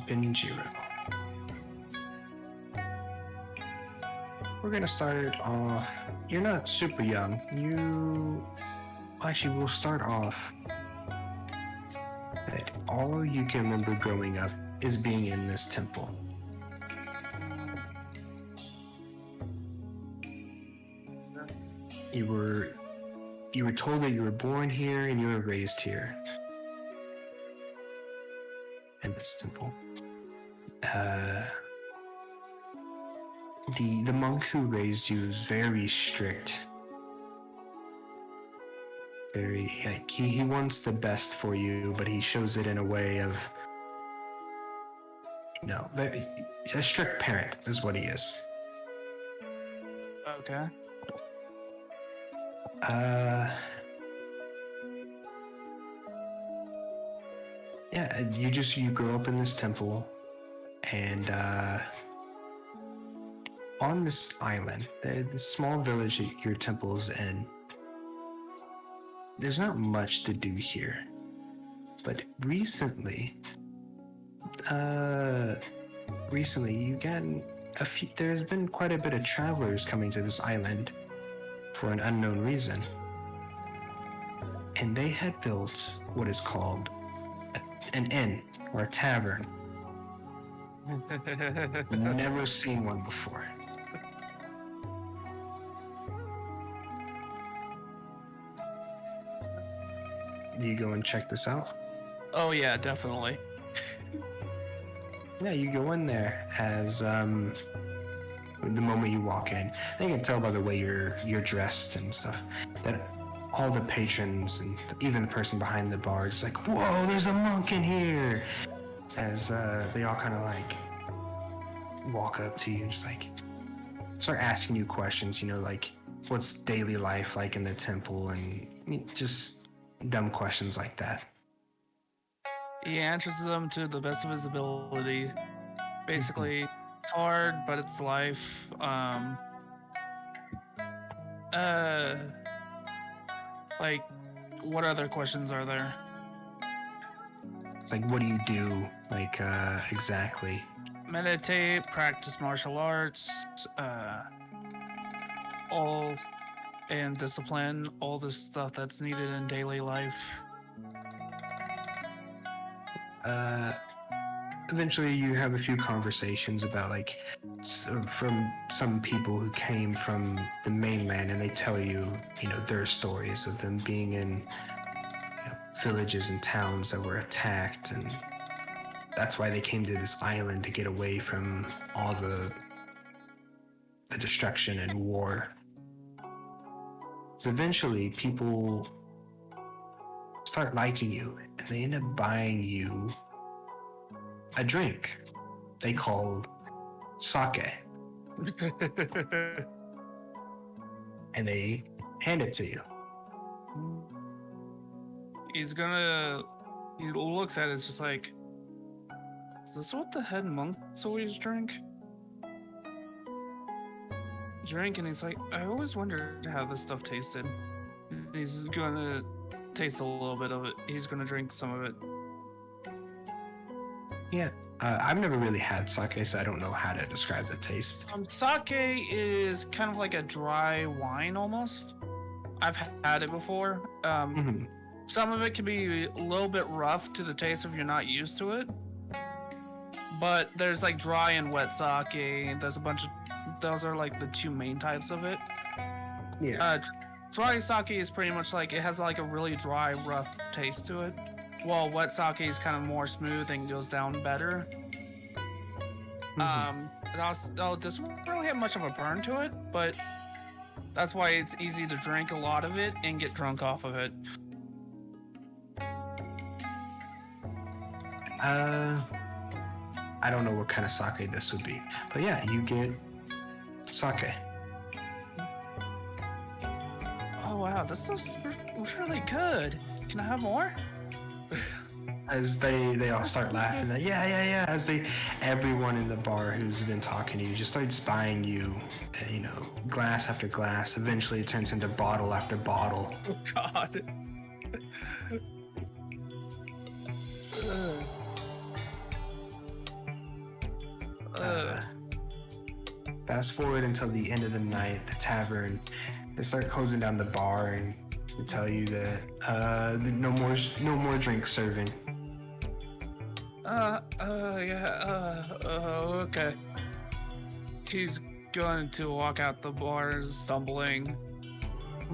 Banjiro. We're gonna start off. You're not super young. Actually, we'll start off. That all you can remember growing up is being in this temple. You were told that you were born here and you were raised here in this temple. The monk who raised you is very strict. Very like he wants the best for you, but he shows it in a way of very, a strict parent is what he is. Okay. Yeah, you grow up in this temple, and on this island, the small village that your temple's in, there's not much to do here. But recently you've gotten there's been quite a bit of travelers coming to this island for an unknown reason. And they had built what is called an inn or a tavern. Never seen one before. Do you go and check this out? Oh yeah, definitely. Yeah, you go in there as the moment you walk in. You can tell by the way you're dressed and stuff that all the patrons and even the person behind the bar is like, "Whoa, there's a monk in here!" As they all kind of like walk up to you and just like start asking you questions. Like what's daily life like in the temple, and just dumb questions like that. He answers them to the best of his ability. Basically, it's hard, but it's life. Like, what other questions are there? It's like, what do you do? Like, exactly. Meditate, practice martial arts, all and discipline, all the stuff that's needed in daily life. Eventually you have a few conversations about from some people who came from the mainland, and they tell you, their stories of them being in villages and towns that were attacked, and that's why they came to this island to get away from all the destruction and war. So eventually people start liking you, and they end up buying you a drink they call sake. And they hand it to you. He looks at it, it's just like, is this what the head monks always drink? And he's like, I always wondered how this stuff tasted. He's gonna taste a little bit of it. He's gonna drink some of it. Yeah, I've never really had sake, so I don't know how to describe the taste. Sake is kind of like a dry wine almost. I've had it before. Some of it can be a little bit rough to the taste if you're not used to it. But there's like dry and wet sake. There's a bunch of, those are like the two main types of it. Yeah. Dry sake is pretty much like, it has like a really dry, rough taste to it. While wet sake is kind of more smooth and goes down better. It also doesn't really have much of a burn to it, but that's why it's easy to drink a lot of it and get drunk off of it. I don't know what kind of sake this would be, but yeah, you get sake. Oh wow, this stuff's really good. Can I have more? As they all start laughing, yeah. As everyone in the bar who's been talking to you just starts buying you, glass after glass. Eventually, it turns into bottle after bottle. Oh God. Fast forward until the end of the night, the tavern, they start closing down the bar and they tell you that no more drink serving. Okay. He's going to walk out the bar, stumbling,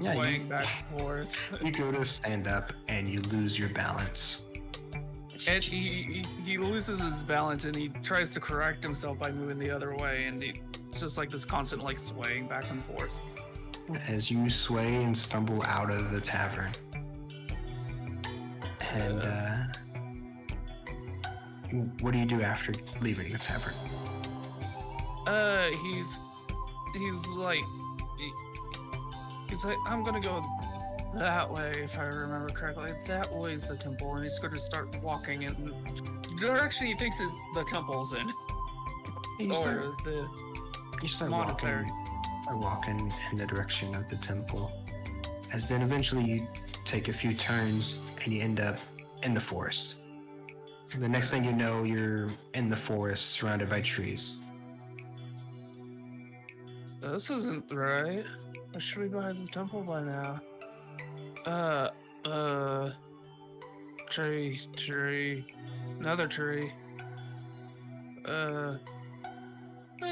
swaying back and forth. You go to stand up and you lose your balance. And he loses his balance and he tries to correct himself by moving the other way, and it's just like this constant like swaying back and forth. As you sway and stumble out of the tavern. And what do you do after leaving the tavern? He's like, I'm gonna go that way, if I remember correctly. That way's the temple, and he's gonna start walking in the direction he thinks is the temple's in. You start monastery. walking in the direction of the temple. As then eventually you take a few turns and you end up in the forest. The next thing you know, you're in the forest surrounded by trees. This isn't right. I should be by the temple by now. Tree. Another tree. I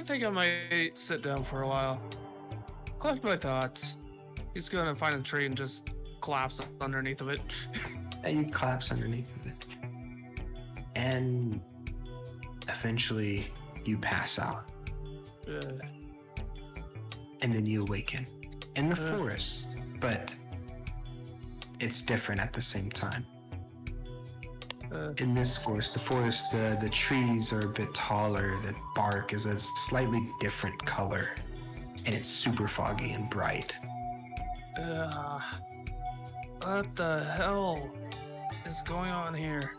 think I might sit down for a while. Collect my thoughts. He's gonna find a tree and just collapse underneath of it. And you collapse underneath of it. And eventually you pass out. And then you awaken in the forest, but it's different at the same time. In this forest, the trees are a bit taller, the bark is a slightly different color, and it's super foggy and bright. What the hell is going on here?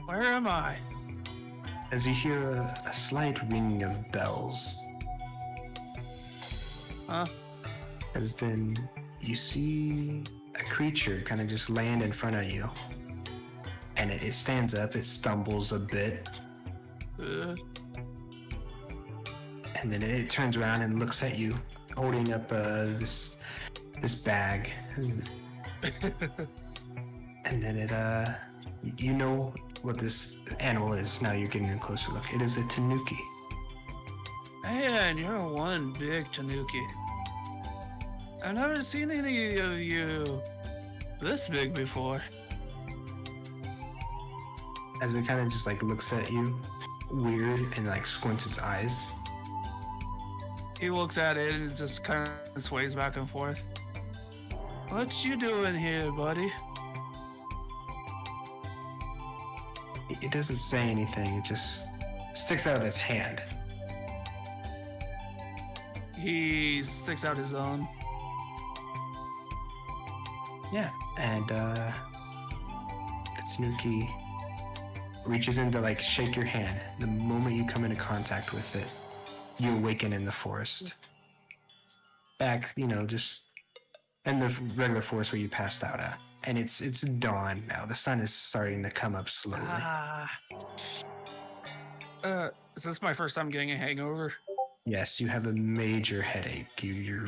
Where am I? As you hear a slight ringing of bells. Huh? As then you see a creature kind of just land in front of you. And it stands up, it stumbles a bit. And then it turns around and looks at you, holding up this bag. And then it, you know what this animal is. Now you're getting a closer look. It is a tanuki. Man, you're one big tanuki. I've never seen any of you this big before. As it kind of just like looks at you weird and like squints its eyes. He looks at it and just kind of sways back and forth. What you doing here, buddy? It doesn't say anything. It just sticks out its hand. He sticks out his own. Yeah, and the tanuki reaches in to like shake your hand. The moment you come into contact with it, you awaken in the forest. Back, just in the regular forest where you passed out at. And it's dawn now. The sun is starting to come up slowly. Is this my first time getting a hangover? Yes, you have a major headache. You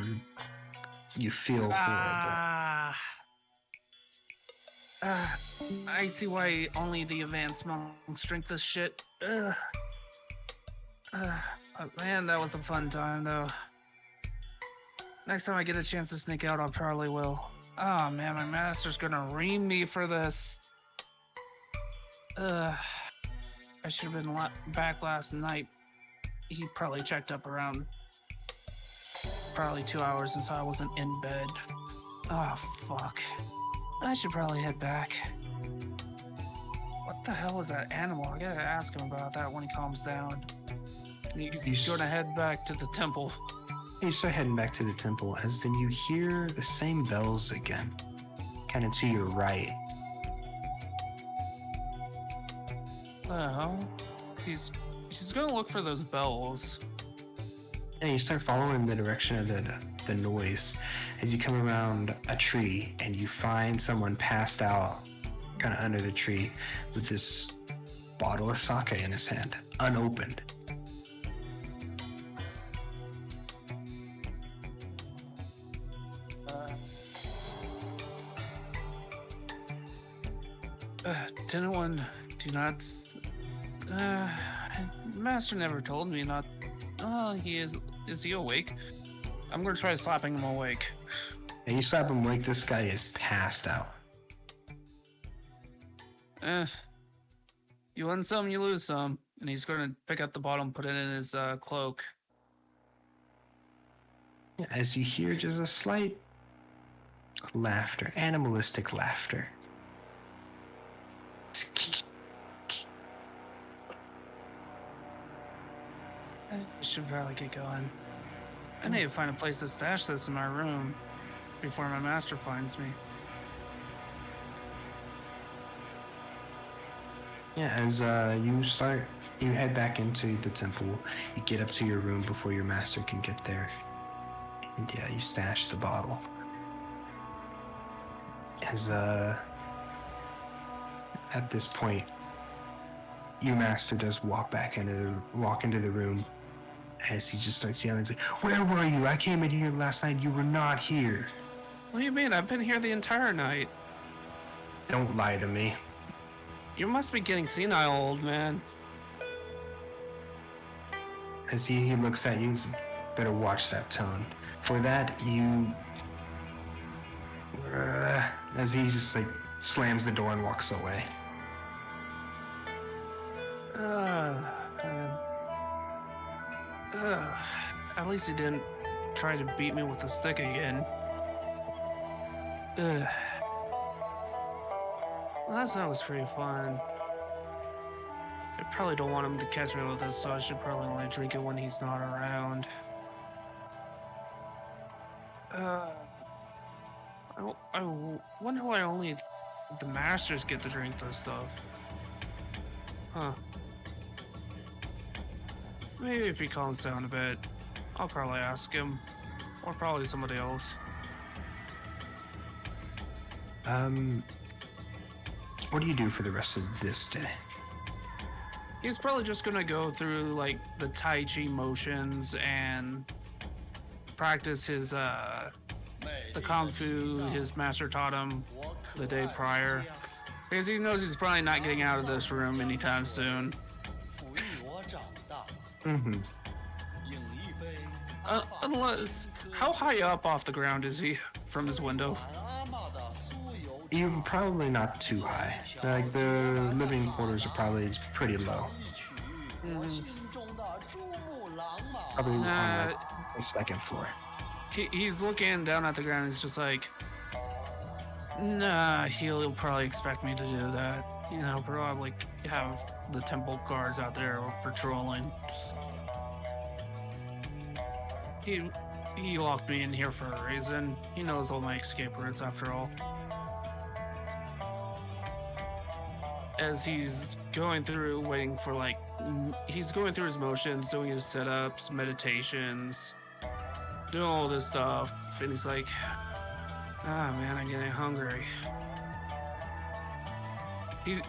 feel horrible. I see why only the advanced monks drink this shit. Man, that was a fun time, though. Next time I get a chance to sneak out, I probably will. Oh man, my master's gonna ream me for this. I should have been back last night. He probably checked up around probably 2 hours since I wasn't in bed. Oh fuck. I should probably head back. What the hell is that animal? I gotta ask him about that when he calms down. And he's gonna head back to the temple. You start heading back to the temple as then you hear the same bells again, kind of to your right. He's gonna look for those bells. And you start following the direction of the noise as you come around a tree and you find someone passed out kind of under the tree with this bottle of sake in his hand, unopened. Didn't one do not. Uh, Master never told me not. Oh, he is. Is he awake? I'm gonna try slapping him awake. And you slap him like this guy is passed out. You win some, you lose some. And he's gonna pick up the bottle and put it in his cloak. As you hear just a slight laughter, animalistic laughter. I should probably get going. I need to find a place to stash this in my room before my master finds me. Yeah, as you head back into the temple, you get up to your room before your master can get there. And yeah, you stash the bottle. As at this point, your master does walk into the room as he just starts yelling, like, "Where were you? I came in here last night. You were not here." What do you mean? I've been here the entire night. Don't lie to me. You must be getting senile, old man. As he looks at you, better watch that tone. For that, you... as he just like slams the door and walks away. Man. At least he didn't try to beat me with the stick again. Well, that sounds pretty fun. I probably don't want him to catch me with this, so I should probably only drink it when he's not around. I wonder why only the masters get to drink this stuff. Huh. Maybe if he calms down a bit, I'll probably ask him. Or probably somebody else. What do you do for the rest of this day? He's probably just gonna go through like the Tai Chi motions and practice his the Kung Fu his master taught him the day prior. Because he knows he's probably not getting out of this room anytime soon. Unless, how high up off the ground is he from his window? You're probably not too high. Like, the living quarters are probably pretty low. Probably on like the second floor. He's looking down at the ground. He's just like, nah, he'll probably expect me to do that. You know, probably have the temple guards out there patrolling. He locked me in here for a reason. He knows all my escape routes after all. As he's going through, waiting for he's going through his motions, doing his sit-ups, meditations, doing all this stuff, and he's like, ah man, I'm getting hungry.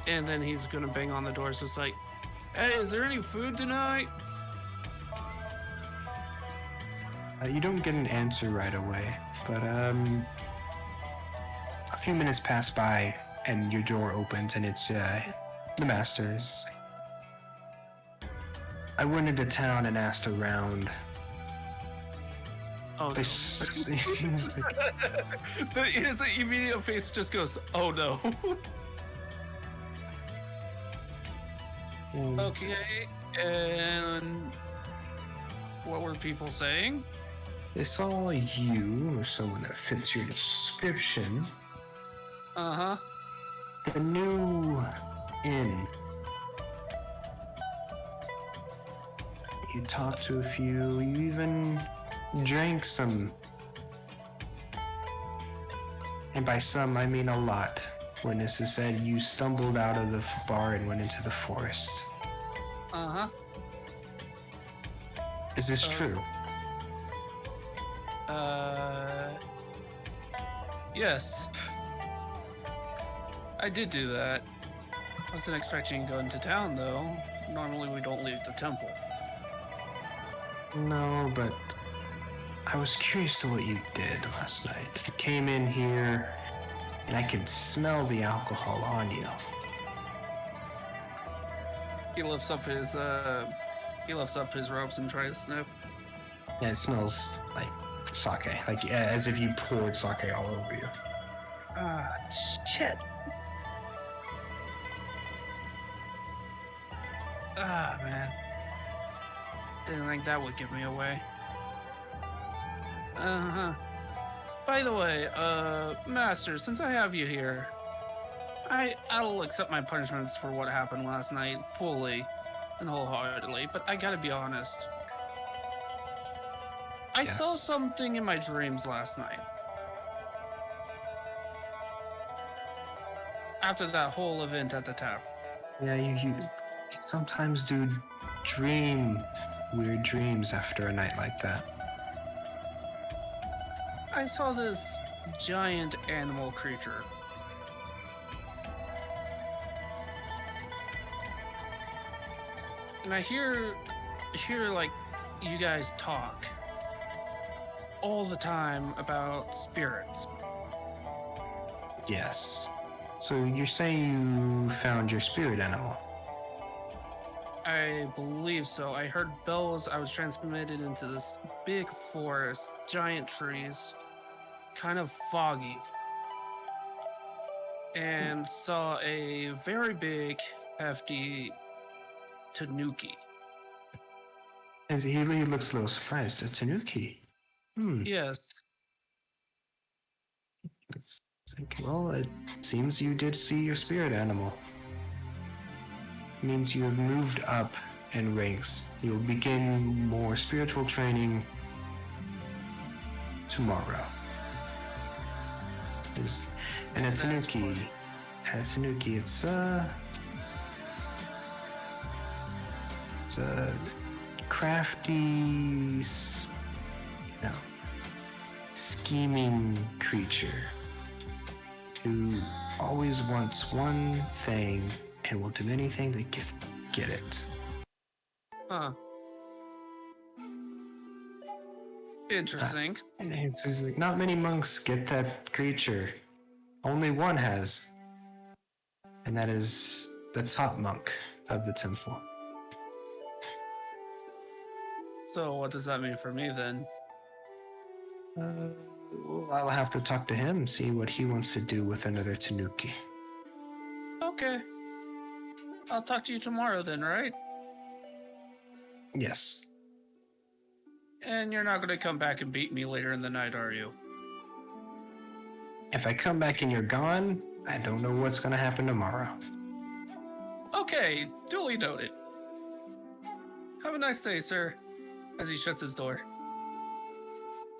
And then he's gonna bang on the door, so it's like, hey, is there any food tonight? You don't get an answer right away, but a few minutes pass by and your door opens and it's the masters. I went into town and asked around. Oh, no. His immediate face just goes, oh no. Okay, and what were people saying? They saw you, or someone that fits your description. Uh-huh. The new inn. You talked to a few, you even drank some. And by some, I mean a lot. Witnesses said you stumbled out of the bar and went into the forest. Uh-huh. Is this true? Yes. I did do that. I wasn't expecting to go into town, though. Normally we don't leave the temple. No, but I was curious to what you did last night. You came in here, and I could smell the alcohol on you. He lifts up his robes and tries to sniff. Yeah, it smells like sake, like as if you poured sake all over you. Ah, shit. Ah, man. Didn't think that would give me away. Uh-huh. By the way, Master, since I have you here, I'll accept my punishments for what happened last night fully and wholeheartedly, but I gotta be honest. I saw Yes. something in my dreams last night. After that whole event at the tavern. Yeah, you sometimes do dream weird dreams after a night like that. I saw this giant animal creature. And I hear like you guys talk all the time about spirits. Yes. So you're saying you found your spirit animal? I believe so. I heard bells. I was transmitted into this big forest, giant trees, kind of foggy, and saw a very big, hefty tanuki. As he looks a little surprised. A tanuki. Yes. It's like, well, it seems you did see your spirit animal. It means you have moved up in ranks. You'll begin more spiritual training tomorrow. And a tanuki, it's a crafty, scheming creature who always wants one thing and will do anything to get it. Huh. Interesting. And it's like, not many monks get that creature. Only one has. And that is the top monk of the temple. So what does that mean for me then? Well, I'll have to talk to him, see what he wants to do with another tanuki. Okay. I'll talk to you tomorrow then, right? Yes. And you're not going to come back and beat me later in the night, are you? If I come back and you're gone, I don't know what's going to happen tomorrow. Okay, duly noted. Have a nice day, sir. As he shuts his door.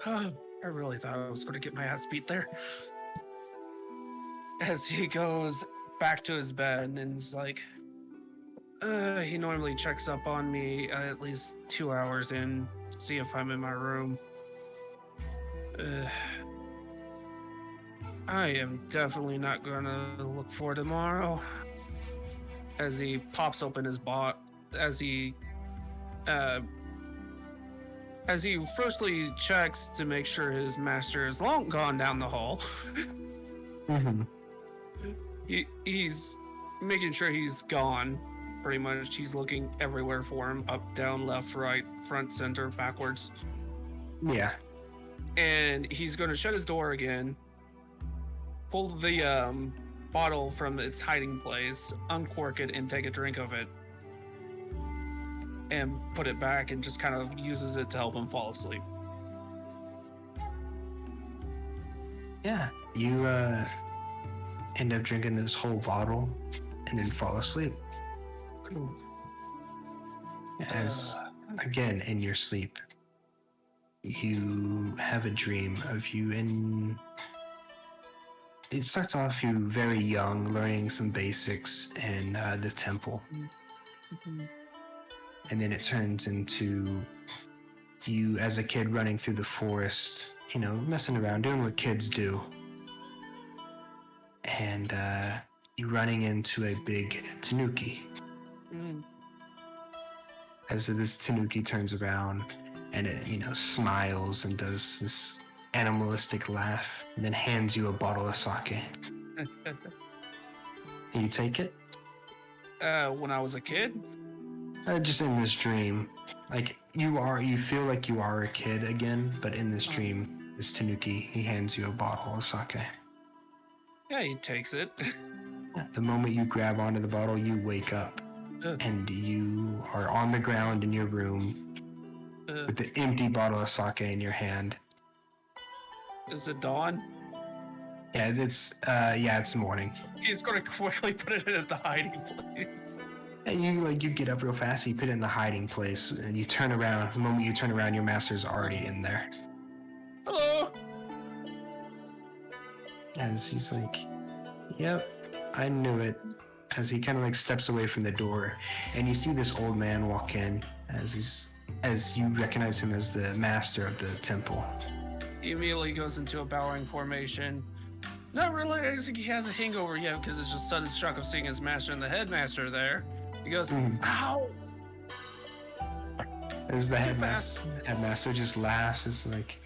I really thought I was going to get my ass beat there. As he goes back to his bed and is like, he normally checks up on me at least 2 hours in, see if I'm in my room. I am definitely not gonna look for tomorrow. As he pops open his as he firstly checks to make sure his master is long gone down the hall. Mm-hmm. He's making sure he's gone. Pretty much, he's looking everywhere for him: up, down, left, right, front, center, backwards. Yeah. And he's going to shut his door again, pull the bottle from its hiding place, uncork it, and take a drink of it, and put it back, and just kind of uses it to help him fall asleep. Yeah. You end up drinking this whole bottle and then fall asleep. As again in your sleep, you have a dream of you in. It starts off you very young, learning some basics in the temple. Mm-hmm. And then it turns into you as a kid running through the forest, messing around, doing what kids do. And you running into a big tanuki. Mm. As this tanuki turns around and it, smiles and does this animalistic laugh and then hands you a bottle of sake. You take it? When I was a kid. Just in this dream, like you feel like you are a kid again, but in this dream, this Tanuki, he hands you a bottle of sake. Yeah, he takes it. The moment you grab onto the bottle, you wake up, and you are on the ground in your room with the empty bottle of sake in your hand. Is it dawn? Yeah, it's morning. He's gonna quickly put it in the hiding place. And you get up real fast, you put it in the hiding place, and you turn around. The moment you turn around, your master's already in there. Hello. As he's like, "Yep, I knew it." As he kind of like steps away from the door, and you see this old man walk in. As you recognize him as the master of the temple. He immediately goes into a bowing formation. Not realizing he has a hangover yet because it's just sudden shock of seeing his master and the headmaster there. He goes, "Ow!" As the headmaster just laughs, it's like,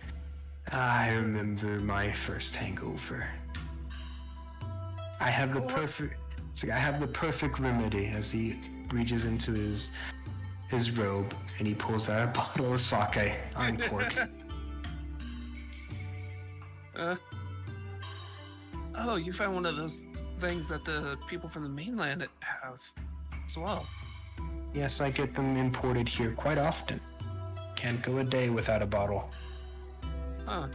"I remember my first hangover. I have the perfect remedy." As he reaches into his robe and he pulls out a bottle of sake uncorked. Oh, you found one of those things that the people from the mainland have as well. Yes, I get them imported here quite often. Can't go a day without a bottle. Huh.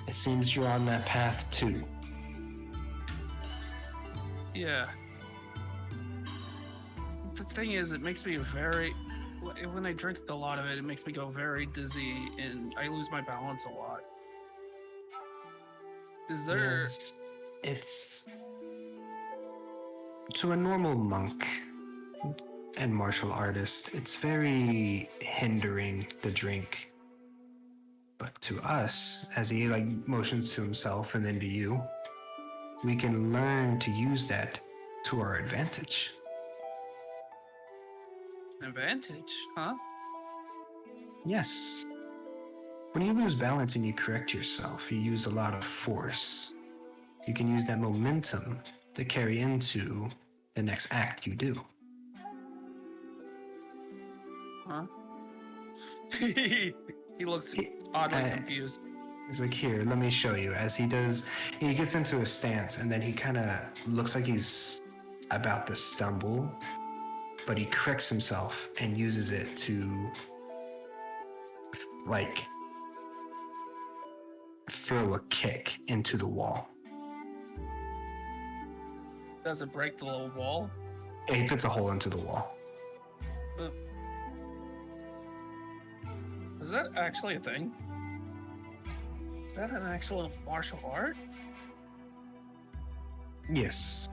It seems you're on that path too. Yeah. The thing is, it makes me when I drink a lot of it, it makes me go very dizzy and I lose my balance a lot. Is there... Yes, it's... To a normal monk and martial artist, it's very hindering the drink. But to us, as he motions to himself and then to you, we can learn to use that to our advantage. Advantage, huh? Yes. When you lose balance and you correct yourself, you use a lot of force. You can use that momentum to carry into the next act you do. Huh? He looks oddly confused. He's like, "Here, let me show you." As he gets into a stance, and then he kind of looks like he's about to stumble, but he corrects himself and uses it to, throw a kick into the wall. Does it break the little wall? Yeah, he puts a hole into the wall. Is that actually a thing? Is that an actual martial art? Yes.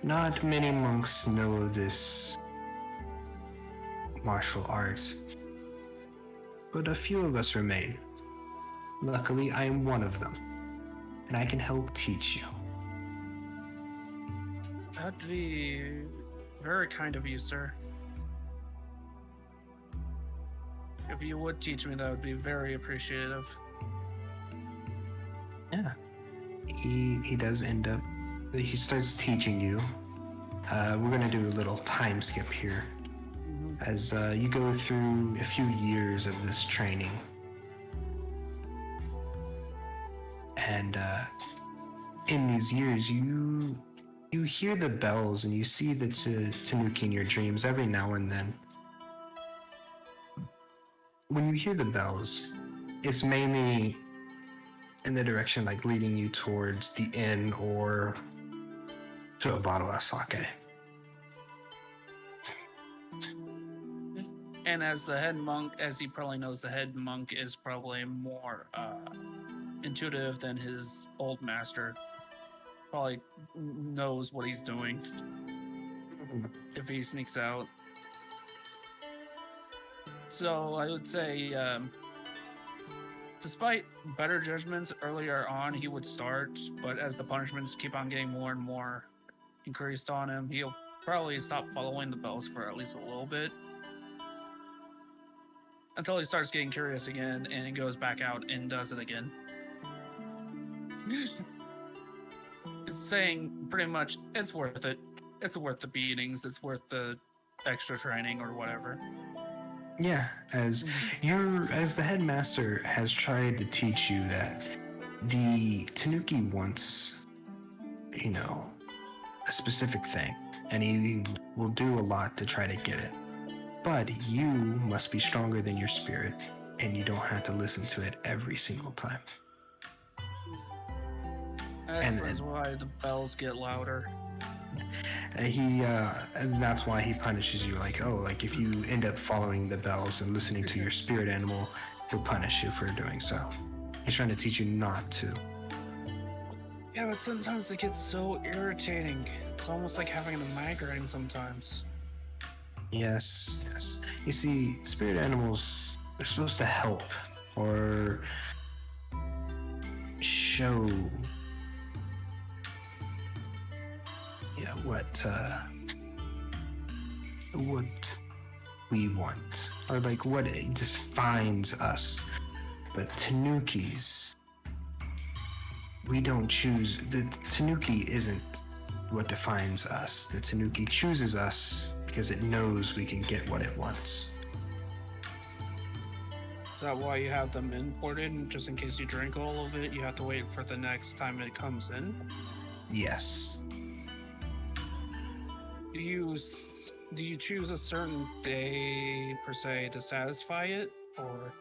Not many monks know this martial art, but a few of us remain. Luckily, I am one of them, and I can help teach you. That'd be very kind of you, sir. If you would teach me, that would be very appreciative. Yeah. He does end up... He starts teaching you. We're going to do a little time skip here. As you go through a few years of this training. And in these years, you hear the bells and you see the Tanuki in your dreams every now and then. When you hear the bells, it's mainly in the direction leading you towards the inn or to a bottle of sake. And as the head monk, as he probably knows, the head monk is probably more intuitive than his old master. Probably knows what he's doing if he sneaks out. So I would say, despite better judgments earlier on, he would start, but as the punishments keep on getting more and more increased on him, he'll probably stop following the bells for at least a little bit. Until he starts getting curious again and he goes back out and does it again. saying pretty much it's worth it. It's worth the beatings. It's worth the extra training or whatever. Yeah, as the headmaster has tried to teach you that the Tanuki wants, you know, a specific thing, and he will do a lot to try to get it. But you must be stronger than your spirit, and you don't have to listen to it every single time. That's why the bells get louder. And that's why he punishes you. Like, oh, like if you end up following the bells and listening to your spirit animal, he'll punish you for doing so. He's trying to teach you not to. Yeah, but sometimes it gets so irritating. It's almost like having a migraine sometimes. Yes. You see, spirit animals are supposed to help or show what we want, or like what defines us. But Tanukis, we don't choose. The Tanuki isn't what defines us. The Tanuki chooses us because it knows we can get what it wants. Is that why you have them imported? Just in case you drink all of it, you have to wait for the next time it comes in? Yes. Do you choose a certain day, per se, to satisfy it? Or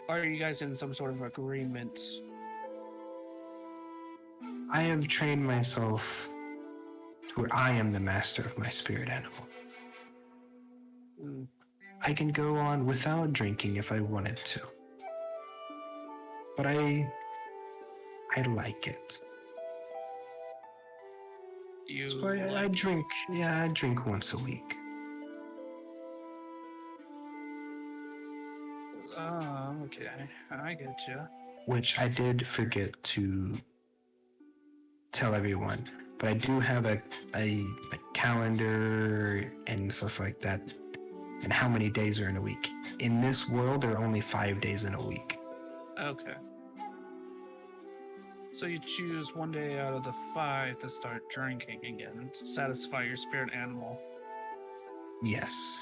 are you guys in some sort of agreement? I have trained myself to where I am the master of my spirit animal. I can go on without drinking if I wanted to. But I like it. I drink. Yeah, I drink once a week. Oh, okay. I get you. Which I did forget to tell everyone, but I do have a calendar and stuff like that, and how many days are in a week. In this world, there are only 5 days in a week. Okay. So you choose one day out of the 5 to start drinking again to satisfy your spirit animal. Yes.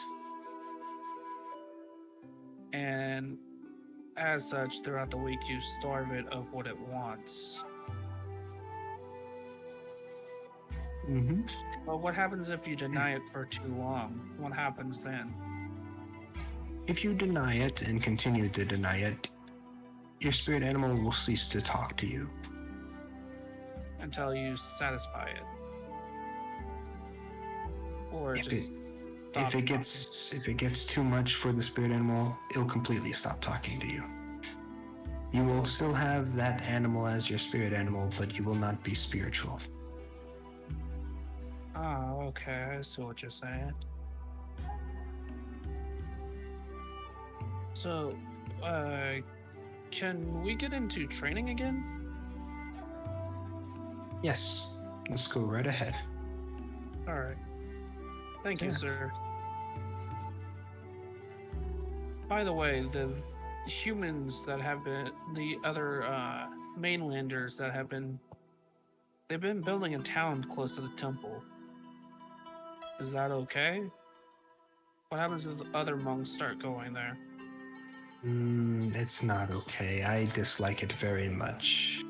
And as such, throughout the week, you starve it of what it wants. Mm-hmm. But what happens if you deny it for too long? What happens then? If you deny it and continue to deny it, your spirit animal will cease to talk to you. Until you satisfy it. Or if it gets too much for the spirit animal, it'll completely stop talking to you. You will still have that animal as your spirit animal, but you will not be spiritual. Oh, okay. I see what you're saying. So, can we get into training again? Yes. Let's go right ahead. All right. Thank you, sir. By the way, the humans that have been, the other mainlanders that have been, they've been building a town close to the temple. Is that okay? What happens if other monks start going there? It's not okay. I dislike it very much.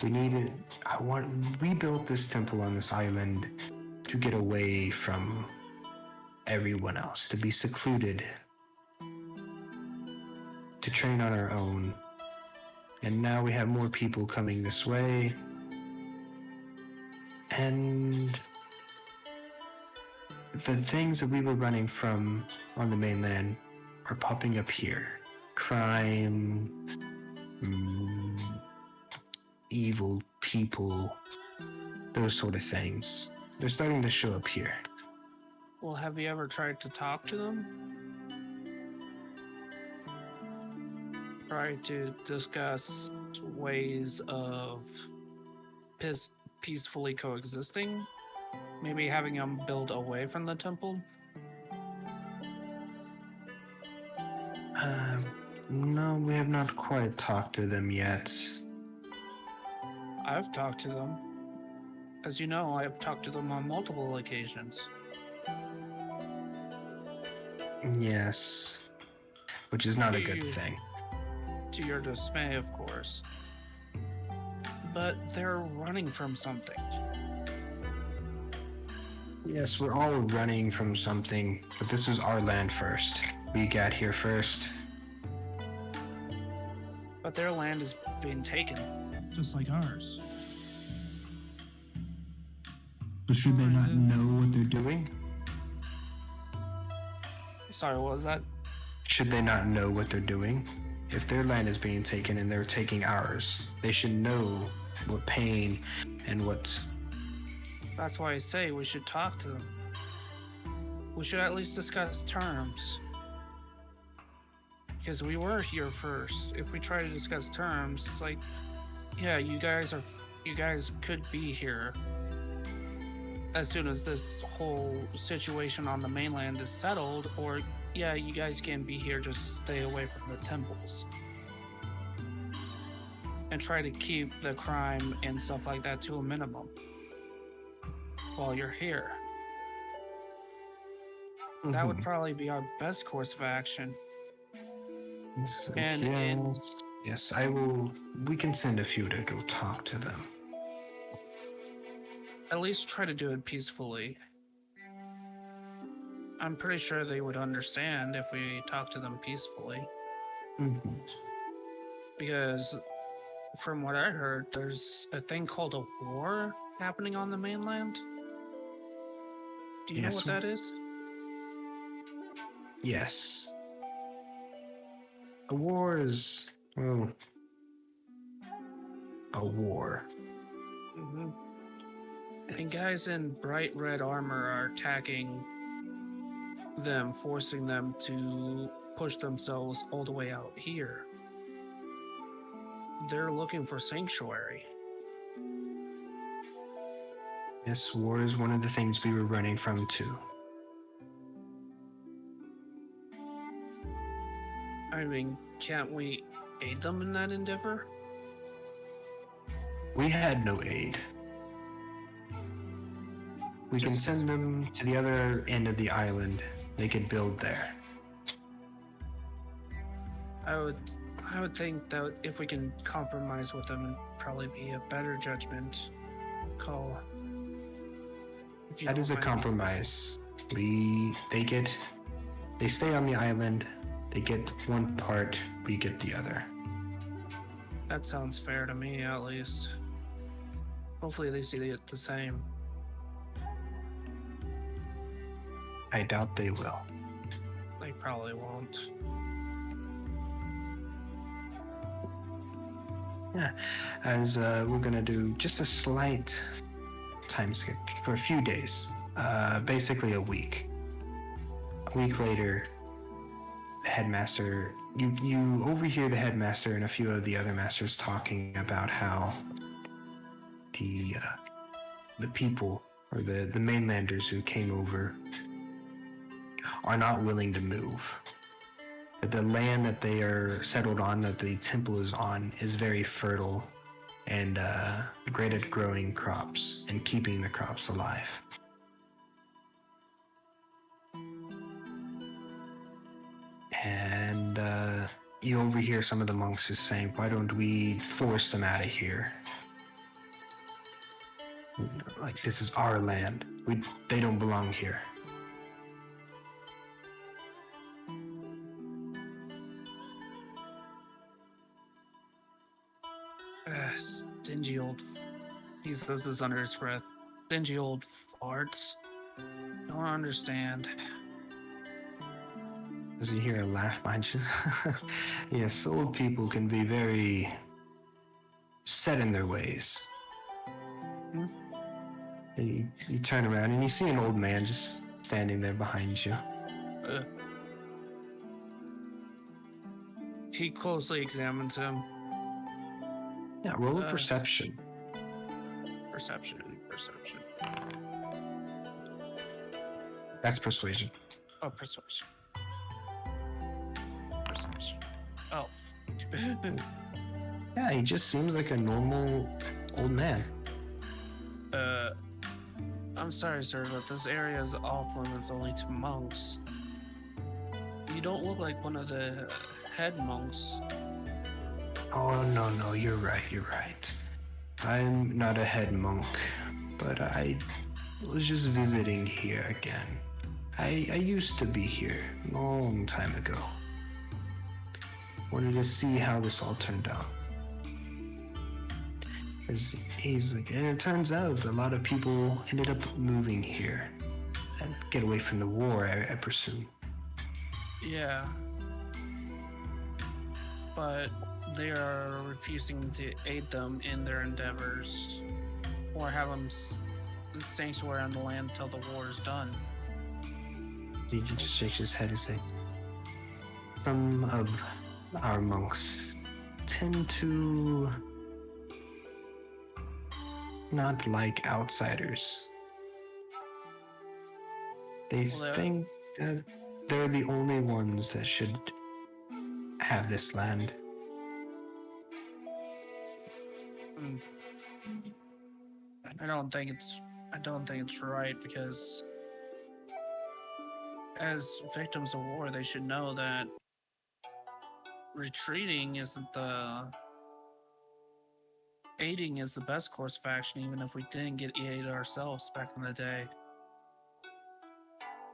We built this temple on this island to get away from everyone else, to be secluded, to train on our own. And now we have more people coming this way. And the things that we were running from on the mainland are popping up here. Crime, evil people, those sort of things. They're starting to show up here. Well, have you ever tried to talk to them? Try to discuss ways of peacefully coexisting? Maybe having them build away from the temple? No, we have not quite talked to them yet. I've talked to them. As you know, I've talked to them on multiple occasions. Yes, which is not a good You- thing. To your dismay, of course. But they're running from something. Yes, we're all running from something, but this is our land first. We got here first. But their land is being taken. Just like ours. But should they not know what they're doing? Sorry, what was that? Should they not know what they're doing? If their land is being taken and they're taking ours, they should know what pain and what. That's why I say we should talk to them. We should at least discuss terms. Because we were here first. If we try to discuss terms, it's like, yeah, you guys could be here as soon as this whole situation on the mainland is settled, or yeah, you guys can be here, just stay away from the temples. And try to keep the crime and stuff like that to a minimum while you're here. That would probably be our best course of action. And yes, I will. We can send a few to go talk to them. At least try to do it peacefully. I'm pretty sure they would understand if we talk to them peacefully. Because from what I heard, there's a thing called a war happening on the mainland. Do you know what that is? Yes. A war is, well, a war. And guys in bright red armor are attacking them, forcing them to push themselves all the way out here. They're looking for sanctuary. Yes, war is one of the things we were running from too. I mean, can't we aid them in that endeavor? We had no aid. We can send them to the other end of the island. They could build there. I would think that if we can compromise with them, it'd probably be a better judgment call. That is a compromise. They stay on the island. They get one part, we get the other. That sounds fair to me, at least. Hopefully they see it the same. I doubt they will. They probably won't. Yeah, as we're gonna do just a slight time skip for a few days, basically a week. A week later, the headmaster, you overhear the headmaster and a few of the other masters talking about how the people or the mainlanders who came over are not willing to move. That the land that they are settled on, that the temple is on, is very fertile and great at growing crops and keeping the crops alive. And you overhear some of the monks just saying, why don't we force them out of here? Like, this is our land. They don't belong here. Stingy old... He says this under his breath. Stingy old farts. Don't understand. As you hear a laugh behind you. Yes, old people can be very set in their ways. And you turn around and you see an old man just standing there behind you. He closely examines him. Yeah, roll a perception. Perception. That's persuasion. Oh, persuasion. Perception. Oh. Yeah, he just seems like a normal old man. Uh, I'm sorry, sir, but this area is off limits only to monks. You don't look like one of the head monks. Oh, no, no, you're right, you're right. I'm not a head monk, but I was just visiting here again. I used to be here a long time ago. Wanted to see how this all turned out. He's like, and it turns out a lot of people ended up moving here and get away from the war, I presume. Yeah. But they are refusing to aid them in their endeavors or have them sanctuary on the land until the war is done. He just shakes his head and says, some of our monks tend to not like outsiders. They think that they're the only ones that should have this land. I don't think it's right, because as victims of war, they should know that retreating isn't aiding is the best course of action, even if we didn't get aid ourselves back in the day.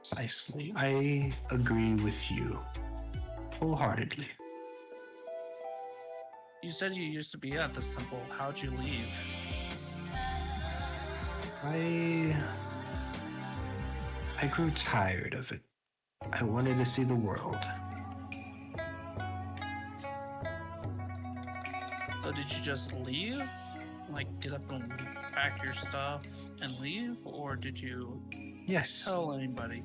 Precisely. I agree with you wholeheartedly. You said you used to be at this temple. How'd you leave? I grew tired of it. I wanted to see the world. So did you just leave? Like, get up and pack your stuff and leave? Or did you Yes. tell anybody?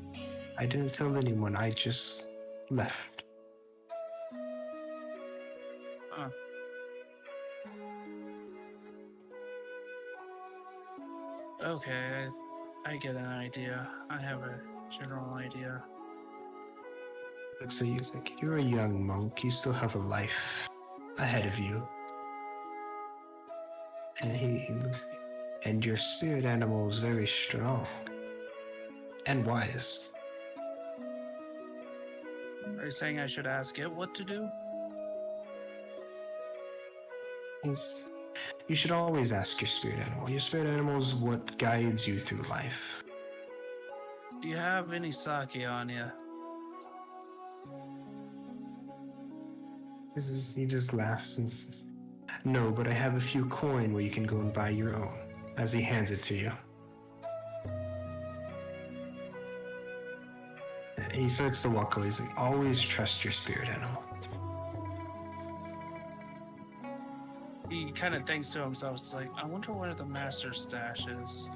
I didn't tell anyone. I just left. Huh. Okay, I get an idea. I have a general idea. So he's like, you're a young monk. You still have a life ahead of you. And your spirit animal is very strong and wise. Are you saying I should ask it what to do? You should always ask your spirit animal. Your spirit animal is what guides you through life. Do you have any sake on you? He just laughs and says, no, but I have a few coin where you can go and buy your own, as he hands it to you. He starts to walk away. He's like, always trust your spirit animal. He kind of thinks to himself, it's like, I wonder where the master stash is.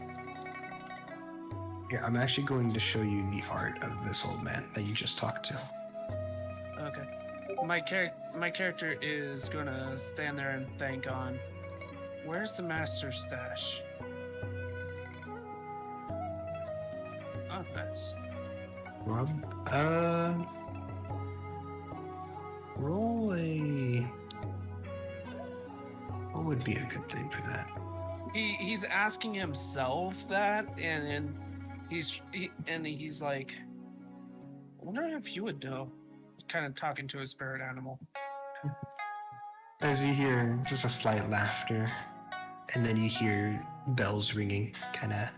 Here, I'm actually going to show you the art of this old man that you just talked to. Okay. My character is gonna stand there and think on, where's the master stash? Oh, nice. Rob, roll a... What would be a good thing for that? He's asking himself that, and he's like, I wonder if you would know. Kind of talking to his spirit animal. As you hear just a slight laughter, and then you hear bells ringing, kind of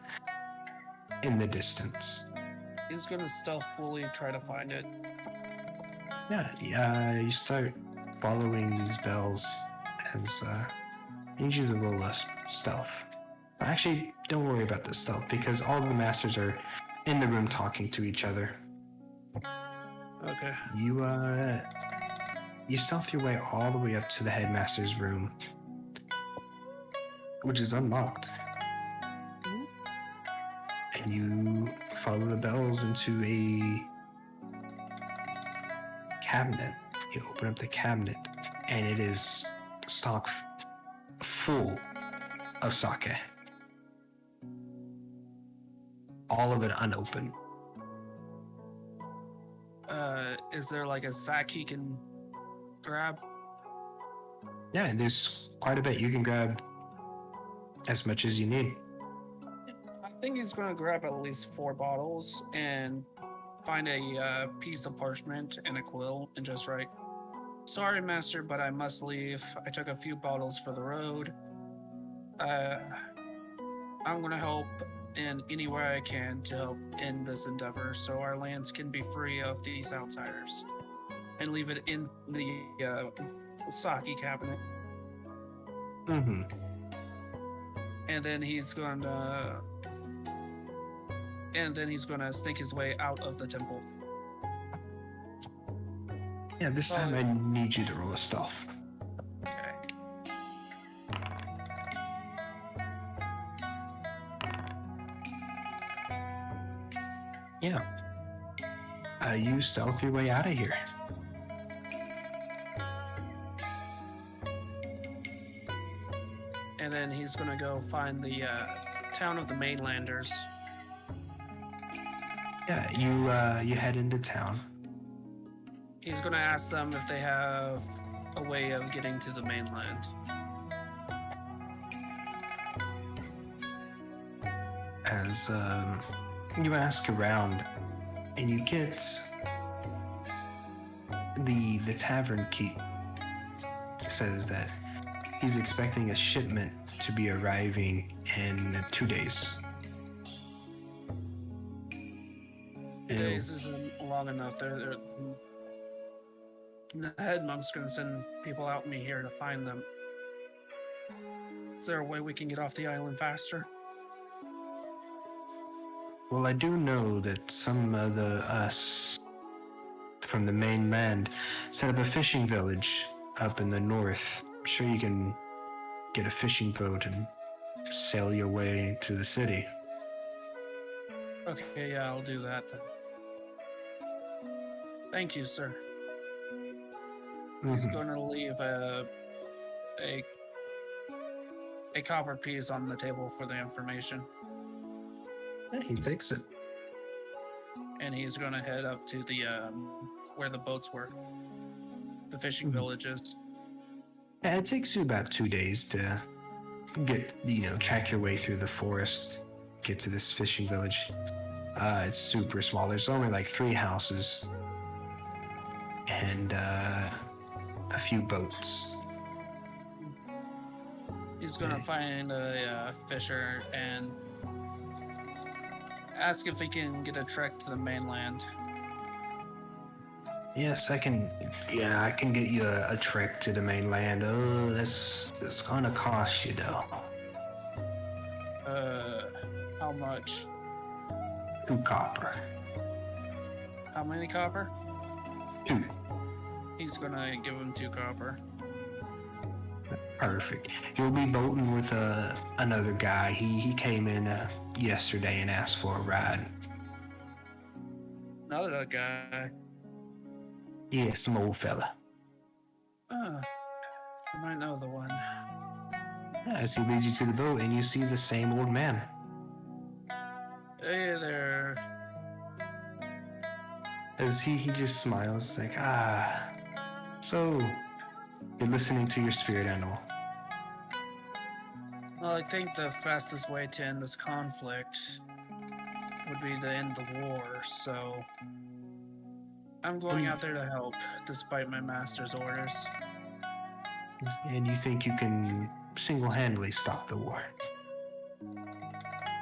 in the distance. He's gonna stealthily try to find it. Yeah, you start following these bells as I need you to roll a stealth. Actually, don't worry about the stealth because all the masters are in the room talking to each other. Okay. You stealth your way all the way up to the headmaster's room, which is unlocked. And you follow the bells into a cabinet. You open up the cabinet, and it is stocked full of sake. All of it unopened. Is there like a sack he can grab? Yeah, there's quite a bit. You can grab as much as you need. I think he's gonna grab at least 4 bottles and find a piece of parchment and a quill and just write, "Sorry, master, but I must leave. I took a few bottles for the road. Uh, I'm gonna help in any way I can to help in this endeavor, so our lands can be free of these outsiders." And leave it in the sake cabinet. Mm-hmm. And then he's gonna sneak his way out of the temple. Yeah, this time I need you to roll a stealth. Okay. Yeah. You stealth your way out of here. And then he's gonna go find the town of the mainlanders. Yeah, you head into town. He's gonna ask them if they have a way of getting to the mainland. As you ask around, and you get the tavern keep says that he's expecting a shipment to be arriving in 2 days. 2 days isn't long enough. The head monk's gonna send people out me here to find them. Is there a way we can get off the island faster? Well, I do know that some of us from the mainland set up a fishing village up in the north. I'm sure you can get a fishing boat and sail your way to the city. Okay, yeah, I'll do that then. Thank you, sir. He's going to leave a copper piece on the table for the information. He takes it. And he's going to head up to the where the boats were. The fishing villages. Yeah, it takes you about 2 days to get, track your way through the forest, get to this fishing village. It's super small. There's only like 3 houses and a few boats. He's gonna find a fisher and ask if he can get a trek to the mainland. Yes, I can get you a trek to the mainland. Oh, that's gonna cost you though. How much? 2 copper. How many copper? 2. He's gonna give him 2 copper. Perfect. You'll be boating with another guy. He came in yesterday and asked for a ride. Another guy. Yeah, some old fella. I might know the one. As he leads you to the boat, and you see the same old man. Hey there. As he just smiles, like, so you're listening to your spirit animal. Well, I think the fastest way to end this conflict would be to end the war, so I'm going out there to help, despite my master's orders. And you think you can single-handedly stop the war?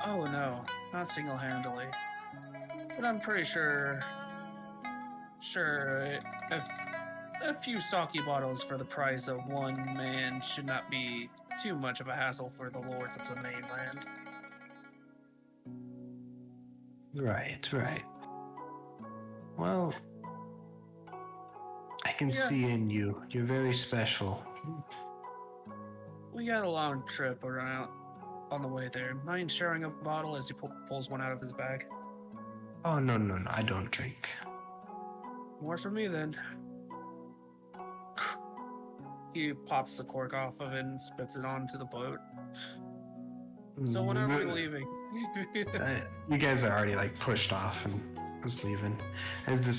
Oh no, not single-handedly. But I'm pretty sure if a few sake bottles for the price of 1 man should not be too much of a hassle for the lords of the mainland. Right. Well, I can see in you. You're very special. We got a long trip around on the way there. Mind sharing a bottle as he pulls one out of his bag? Oh, no, I don't drink. More for me then. He pops the cork off of it and spits it onto the boat. So when are we leaving? You guys are already like pushed off and was leaving. As the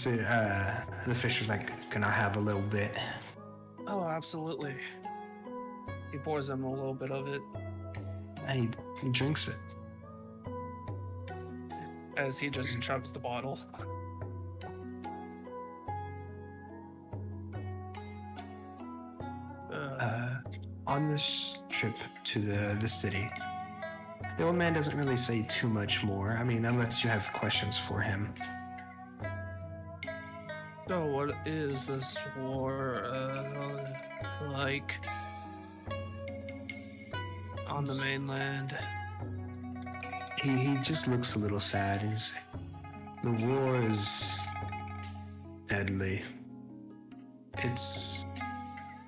fisher's like, can I have a little bit? Oh, absolutely. He pours him a little bit of it. And he drinks it. As he just chugs the bottle. On this trip to the city, the old man doesn't really say too much more. I mean, unless you have questions for him. So what is this war like on the mainland? He just looks a little sad. The war is deadly. It's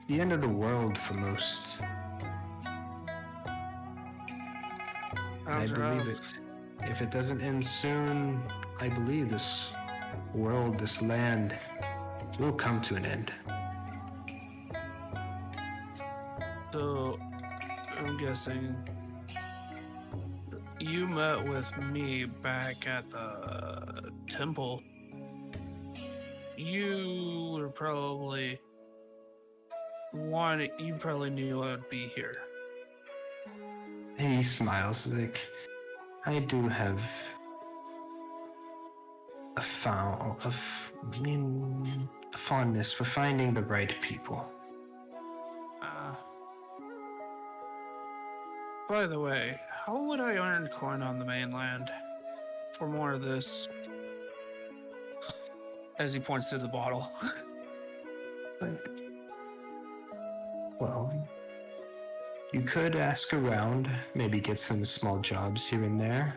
the end of the world for most. I believe it. If it doesn't end soon, I believe this world, this land, will come to an end. So, I'm guessing you met with me back at the temple. You were probably you probably knew I would be here. He smiles like, I do have a fondness for finding the right people. By the way, how would I earn coin on the mainland for more of this? As he points to the bottle. Well, you could ask around, maybe get some small jobs here and there.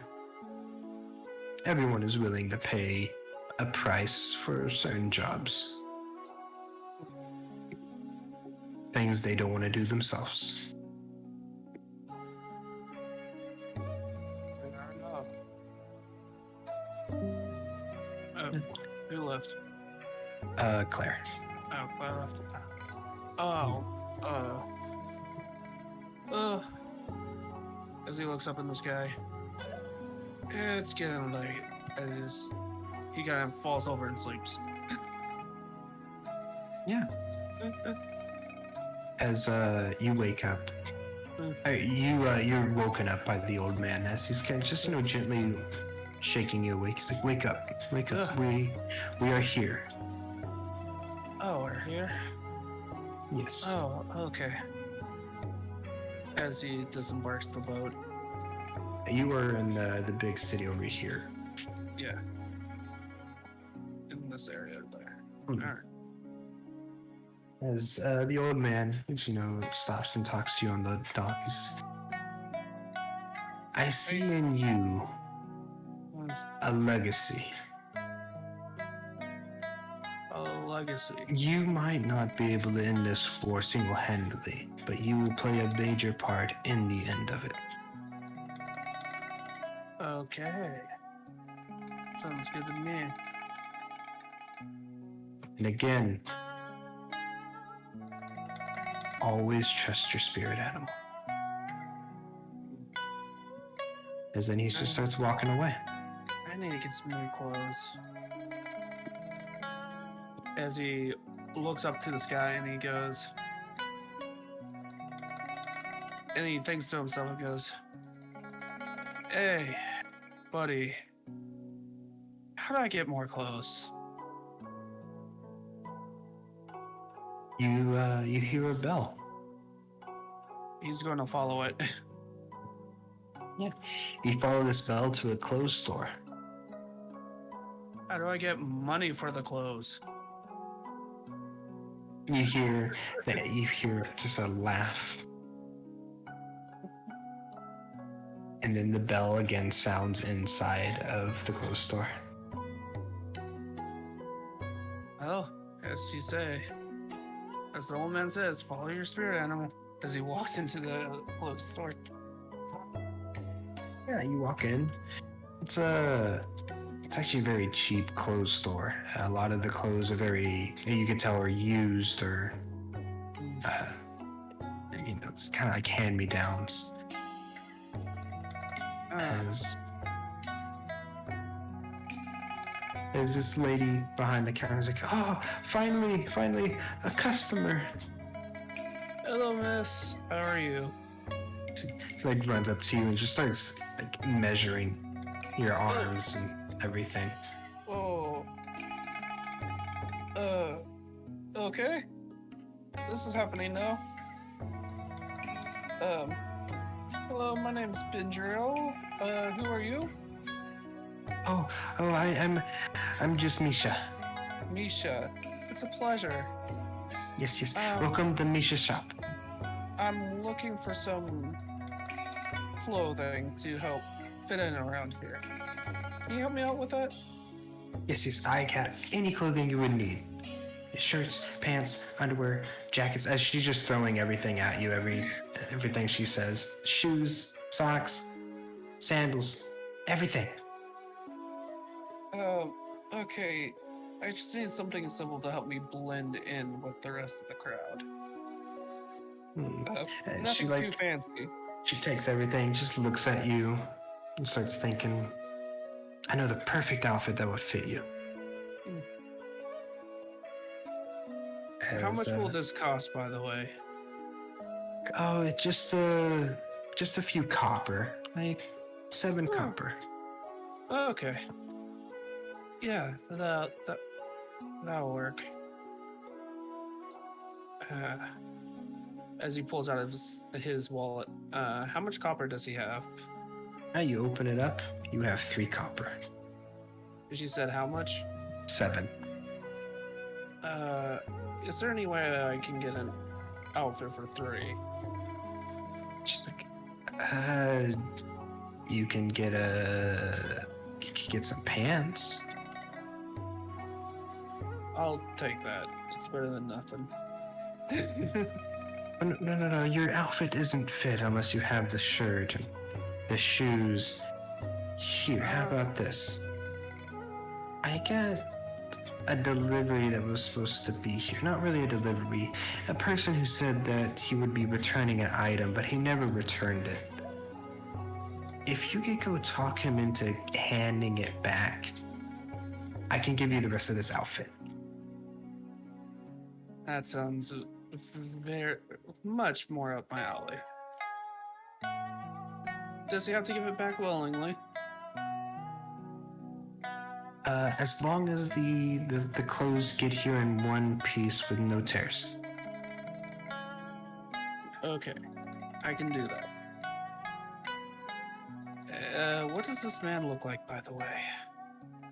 Everyone is willing to pay a price for certain jobs. Things they don't want to do themselves. Who left? Claire. Oh, Claire left. As he looks up in the sky, it's getting late. As he kind of falls over and sleeps. Yeah. As you wake up, you're woken up by the old man as he's kind of just gently shaking you awake. He's like, wake up, we are here. Oh, we're here? Yes. Oh, okay. As he disembarks the boat. You are in the big city over here. Yeah. In this area there. Mm-hmm. All right. As the old man, stops and talks to you on the docks. I see in you a legacy. A legacy. You might not be able to end this war single-handedly, but you will play a major part in the end of it. Okay. Sounds good to me. And again, always trust your spirit animal. As then he just starts walking away. I need to get some new clothes. As he looks up to the sky and he goes, and he thinks to himself and goes, hey, buddy, how do I get more clothes? You hear a bell. He's going to follow it. Yeah. You follow this bell to a clothes store. How do I get money for the clothes? You hear just a laugh. And then the bell again sounds inside of the clothes store. Well, as you say, as the old man says, follow your spirit animal. As he walks into the clothes store. Yeah, you walk in. It's actually a very cheap clothes store. A lot of the clothes are you can tell are used or, it's kind of like hand-me-downs. As this lady behind the counter is like, oh, finally, a customer. Hello, miss. How are you? She like runs up to you and just starts like measuring your arms and everything. Oh. Okay. This is happening now. Hello, my name's Banjiro. Who are you? Oh, I'm just Misha. Misha. It's a pleasure. Yes. Welcome to Misha's shop. I'm looking for some clothing to help fit in around here. Can you help me out with that? Yes. I got any clothing you would need. Shirts, pants, underwear, jackets. As she's just throwing everything at you, everything she says. Shoes, socks, sandals, everything. Okay. I just need something simple to help me blend in with the rest of the crowd. Nothing too fancy. She takes everything, just looks at you, and starts thinking, I know the perfect outfit that would fit you. How much will this cost, by the way? Oh, it's just a few copper, like 7 copper. Okay. Yeah, that'll work. As he pulls out of his wallet, how much copper does he have? Now you open it up, you have 3 copper. She said how much? 7. Is there any way I can get an outfit for 3? She's like, you can get some pants. I'll take that. It's better than nothing. No. Your outfit isn't fit unless you have the shirt and the shoes. Here, how about this? I got a delivery that was supposed to be here. Not really a delivery. A person who said that he would be returning an item, but he never returned it. If you could go talk him into handing it back, I can give you the rest of this outfit. That sounds very much more up my alley. Does he have to give it back willingly? As long as the clothes get here in one piece with no tears. Okay, I can do that. What does this man look like, by the way?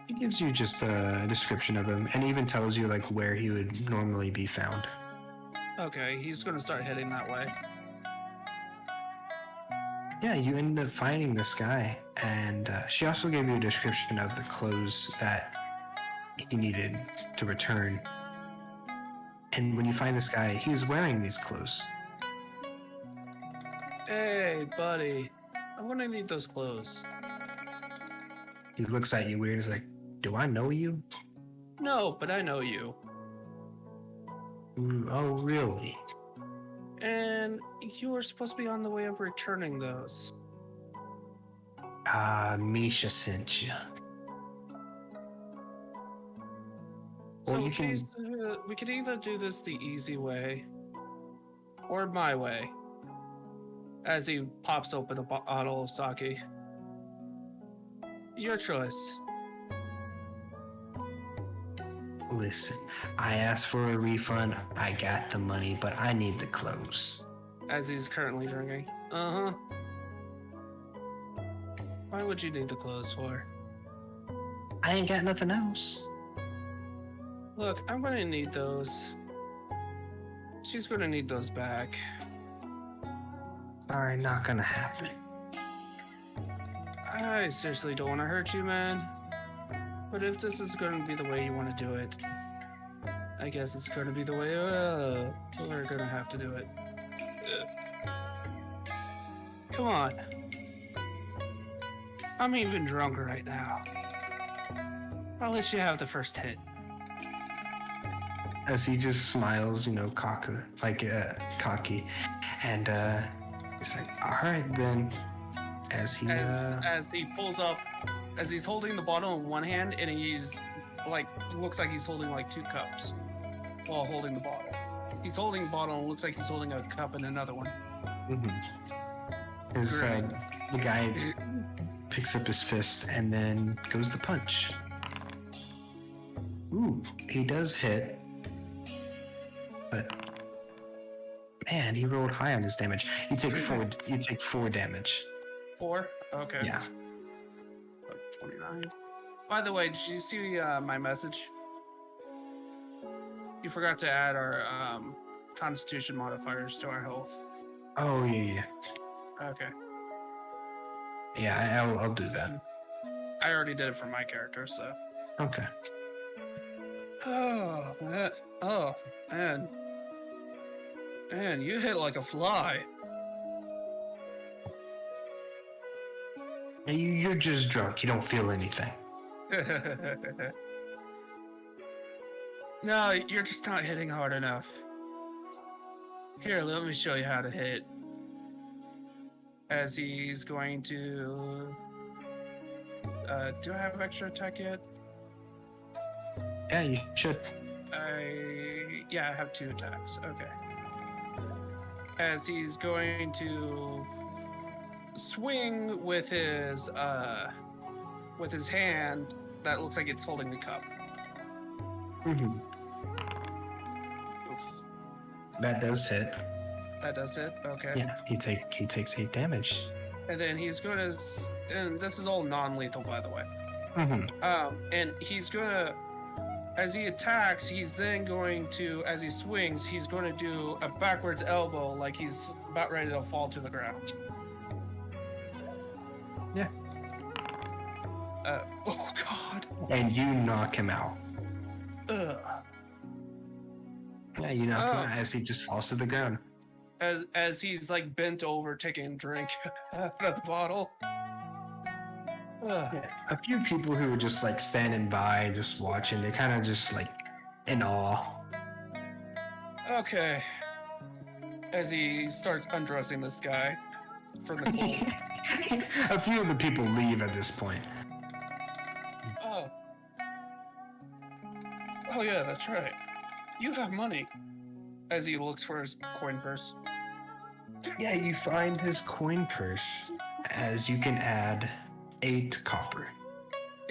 He gives you just a description of him and even tells you like where he would normally be found. Okay, he's gonna start heading that way. Yeah, you end up finding this guy, and she also gave you a description of the clothes that he needed to return. And when you find this guy, he's wearing these clothes. Hey, buddy, I'm gonna need those clothes. He looks at you weird. He's like, "Do I know you?" No, but I know you. Oh, really? And you were supposed to be on the way of returning those. Misha sent you. So we could either do this the easy way or my way. As he pops open a bottle of sake. Your choice. Listen, I asked for a refund. I got the money, but I need the clothes. As he's currently drinking. Uh-huh. Why would you need the clothes for? I ain't got nothing else. Look, I'm gonna need those. She's gonna need those back. Sorry, not gonna happen. I seriously don't want to hurt you, man. But if this is going to be the way you want to do it, I guess it's going to be the way we're going to have to do it. Come on. I'm even drunker right now. I'll let you have the first hit. As he just smiles, cocky, and he's like, "All right then." As he pulls up, as he's holding the bottle in one hand, and he's like, looks like he's holding like 2 cups while holding the bottle. He's holding the bottle and looks like he's holding a cup in another one. Mm-hmm. As Great. the guy picks up his fist and then goes to punch. Ooh, he does hit, but man, he rolled high on his damage. You take four. You take 4 damage. 4? Okay. Yeah. 29. By the way, did you see my message? You forgot to add our Constitution modifiers to our health. Oh yeah. Okay. Yeah, I'll do that. I already did it for my character, so. Okay. Oh, man. Man, you hit like a fly. You're just drunk. You don't feel anything. No, you're just not hitting hard enough. Here, let me show you how to hit. As he's going to... do I have extra attack yet? Yeah, you should. Yeah, I have 2 attacks. Okay. As he's going to swing with his hand that looks like it's holding the cup. Mm-hmm. Oof. That does hit. That does it. Okay. Yeah, he takes 8 damage. And then he's going to, and this is all non-lethal, by the way. Mm-hmm. And he's gonna, as he attacks, he's then going to, as he swings, he's going to do a backwards elbow, like he's about ready to fall to the ground. Yeah. Oh God. And you knock him out. Ugh. Yeah, you knock him out as he just falls to the ground. As he's like bent over taking a drink out of the bottle. Yeah. A few people who were just like standing by, just watching, they kind of just like in awe. Okay. As he starts undressing this guy from the clothes. A few of the people leave at this point. Oh yeah, that's right. You have money. As he looks for his coin purse. Yeah, you find his coin purse as you can add 8 copper.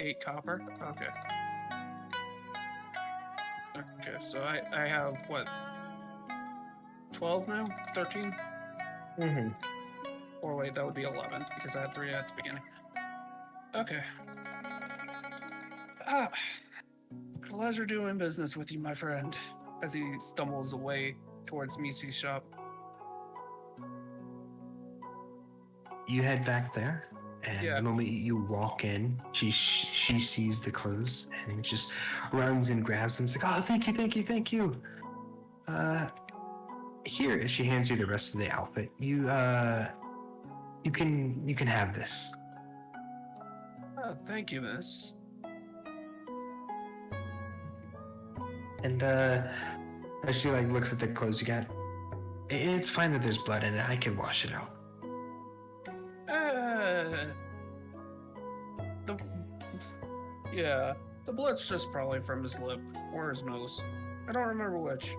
8 copper? Okay. Okay, so I have what? 12 now? 13? Mm-hmm. Or wait, that would be 11 because I had 3 at the beginning. Okay. Pleasure doing business with you, my friend. As he stumbles away towards Misi's shop. You head back there, and Yeah. the moment you walk in, she sees the clothes and just runs and grabs them. It's like, oh, thank you. Here, as she hands you the rest of the outfit, you can have this. Oh, thank you, miss. And as she like looks at the clothes you got, it's fine that there's blood in it. I can wash it out. The blood's just probably from his lip or his nose. I don't remember which.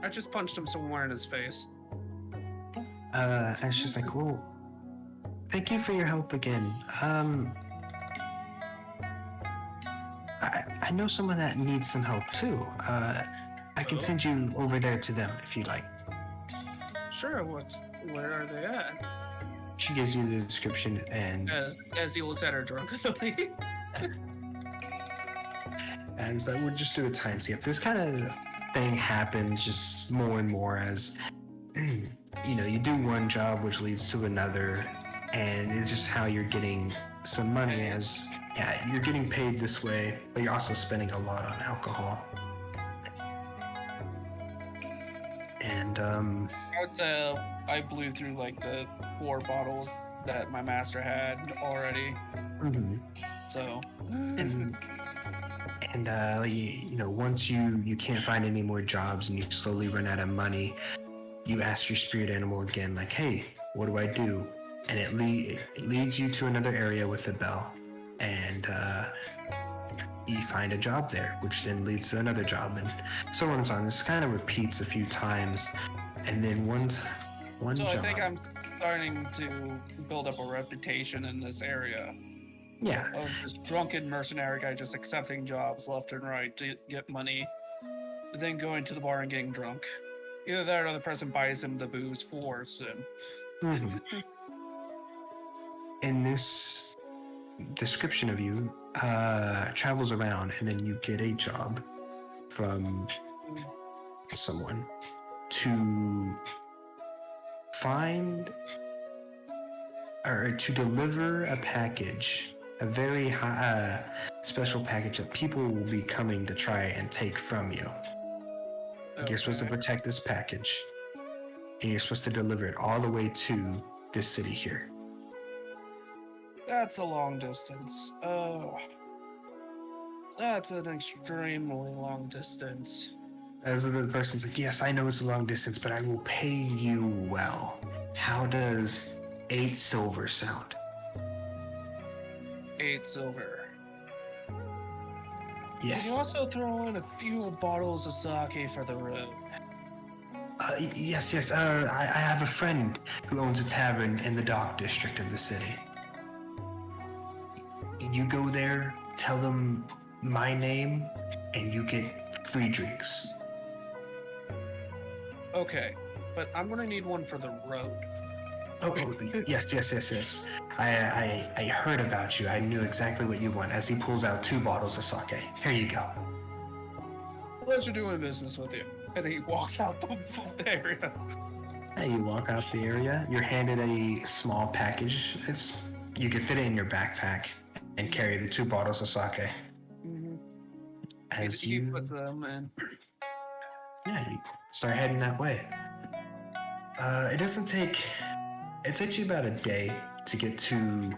I just punched him somewhere in his face. And she's like, well, thank you for your help again. I know someone that needs some help too. I can send you over there to them if you'd like. Sure, where are they at? She gives you the description and As he looks at her drunkenly. and so we'll just do a time skip. This kind of thing happens just more and more as you do one job which leads to another, and it's just how you're getting some money as you're getting paid this way, but you're also spending a lot on alcohol. And I blew through like the 4 bottles that my master had already. mm-hmm. So and once you can't find any more jobs and you slowly run out of money, you ask your spirit animal again, like, hey, what do I do? And it leads you to another area with a bell, and you find a job there, which then leads to another job, and so on and so on. This kind of repeats a few times, and then One So I job. think I'm starting to build up a reputation in this area Yeah. of this drunken mercenary guy just accepting jobs left and right to get money, then going to the bar and getting drunk. Either that or the person buys him the booze for him. hmm And this description of you travels around, and then you get a job from someone to find or to deliver a package, a very high, special package that people will be coming to try and take from you. You're supposed to protect this package, and you're supposed to deliver it all the way to this city here. That's a long distance. Oh. That's an extremely long distance. As the person's like, yes, I know it's a long distance, but I will pay you well. How does 8 silver sound? 8 silver. Yes. Can you also throw in a few bottles of sake for the road? Yes. I have a friend who owns a tavern in the dock district of the city. You go there, tell them my name, and you get free drinks. Okay, but I'm gonna need one for the road. Oh, yes. I heard about you. I knew exactly what you want. As he pulls out 2 bottles of sake. Here you go. Pleasure doing business with you. And he walks out the area. Hey, you walk out the area. You're handed a small package. You could fit it in your backpack and carry the 2 bottles of sake. Mm-hmm. As he puts them in. Yeah, you start heading that way. It takes you about a day to get to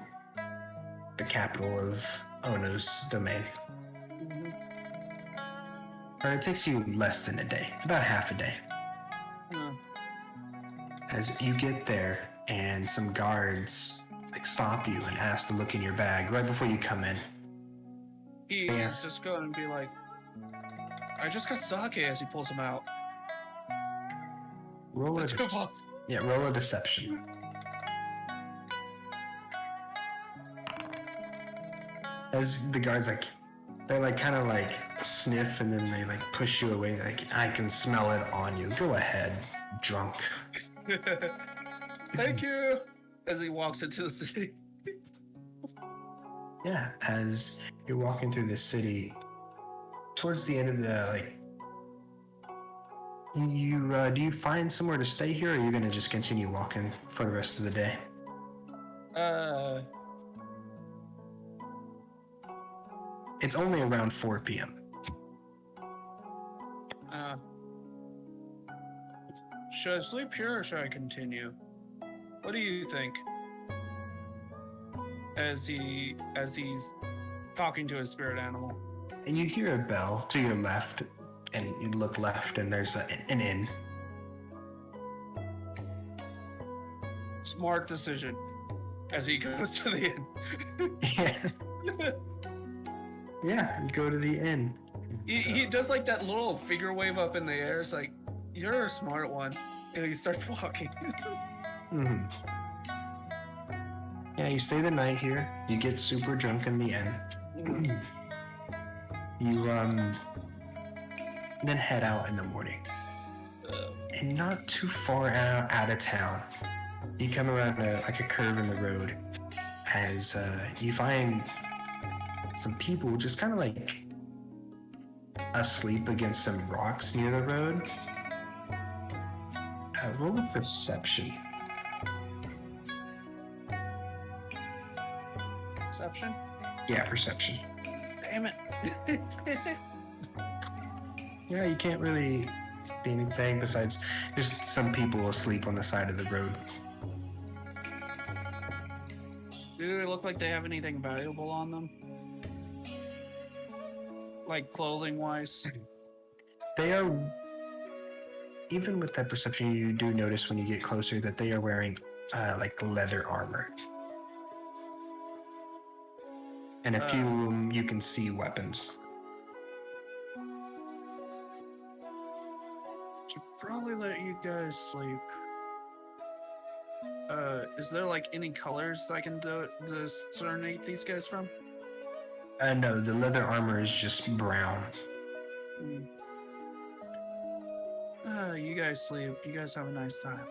the capital of Ono's domain. Mm-hmm. Or it takes you less than a day, about half a day. As you get there, and some guards stop you and ask to look in your bag right before you come in. He's just going to be like, I just got sake as he pulls them out. Roll a deception. As the guards they kind of sniff and then they push you away. I can smell it on you. Go ahead, drunk. Thank you. As he walks into the city. Yeah, as you're walking through the city, towards the end of the do you find somewhere to stay here, or are you gonna just continue walking for the rest of the day? It's only around 4 p.m. Should I sleep here or should I continue? What do you think? As he's talking to his spirit animal. And you hear a bell to your left, and you look left, and there's an inn. Smart decision. As he goes to the inn. Yeah. Yeah, you go to the inn. He does that little figure wave up in the air. It's like, you're a smart one. And he starts walking. Mm-hmm. Yeah, you stay the night here. You get super drunk in the inn. You then head out in the morning. And not too far out of town, you come around a curve in the road as you find some people just kind of asleep against some rocks near the road. Roll a perception. Perception? Yeah, perception. Damn it. Yeah, you can't really see anything besides just some people asleep on the side of the road. Do they look like they have anything valuable on them? Like clothing-wise? They are, even with that perception, you do notice when you get closer that they are wearing leather armor. And a few of them you can see weapons. Should probably let you guys sleep. Is there like any colors I can discernate these guys from? No, the leather armor is just brown. Hmm. You guys sleep. You guys have a nice time.